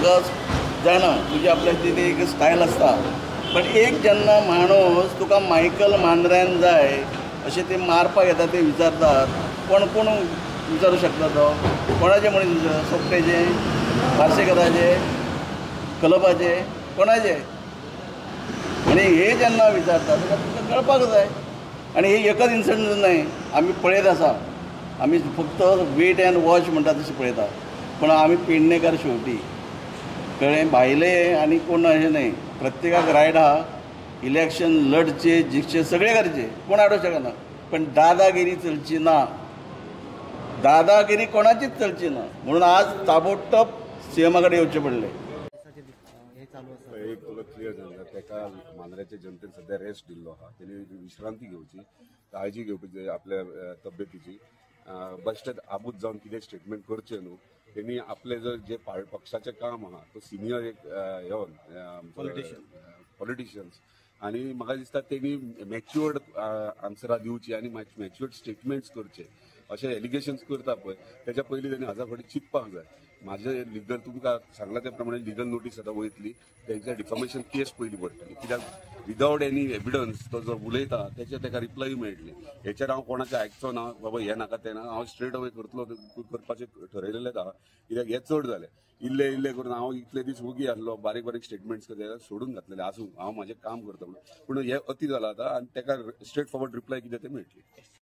म्हाका जाणा तुजी आपल्या ती एक स्टायल आसता, पण एक जेन्ना माणूस तुका मायकल मांद्र्यान जाय अशें ते मारपाक येता ते विचारतात, कोण कोण विचारू शकता तो? कोणाचे मनीस सोपटेचे, पार्सेकराचे, कलबाचे, कोणाचे? आणि हे जेन्ना विचारतात तुका कळपाक जाय. आणि हे एकच इन्सिडंट न्हय, आमी पळयत आसा. आमी फक्त वेट अँड वॉच म्हणटा तशें पळयता, पण आमी पेडणेकार शेवटी कळ्ळें. भायले आनी कोण अशें न्हय, प्रत्येकाक रायट आहा इलेक्शन लडचे जिखचे सगळे करचे, कोण आडोवंक शकना. पण दादागिरी चलची ना, दादागिरी कोणाचीच चलची ना. म्हणून आज ताबडतोब सीएमा कडेन येवचें पडलें. एक तुला क्लियर झालं, त्याका मांद्र्याच्या जनतेन सध्या रेस्ट दिल्लो आहा. त्यांनी विश्रांती घेवची, काळजी घेवची आपल्या तब्येतीची. बेश्टेच आबूज जावन कितें स्टेटमेंट करचें न्हू. त्यांनी आपले जे पक्षाचें काम आहा तो सिनियर एक पॉलिटिशियन्स आणि म्हाका दिसता त्यांनी मॅच्युअर्ड आन्सरां दिवची आणि मॅच्युअर्ड स्टेटमेंट्स करचे. अशें एलिगेशन्स करता पळय त्याच्या पयलीं त्यांनी हजार फावटी चिंतपाक जाय. माझे लिगल तुमकां सांगला त्या प्रमाणे लिगल नोटीस आतां वयतली, त्यांच्या डिफॉमेशन केस पयली पडटली, कित्याक विदाउट एनी एविडन्स तो जो उलयता ताका रिप्लाय मेळटली. हेचेर हांव कोणाचें आयकचो ना, बाबा हें नाका तें ना, हांव स्ट्रेट अवे करपाचें ठरयलेलेंच आहा. कित्याक हें चड जालें, इल्ले इल्ले करून हांव इतले दीस वगी आसलो, बारीक बारीक स्टेटमेंट्स सोडून घातलेले आसूं, हांव म्हाजें काम करता म्हणून. पूण हें अति जालां आतां आनी ताका स्ट्रेट फॉरवर्ड रिप्लाय कितें तें मेळटली.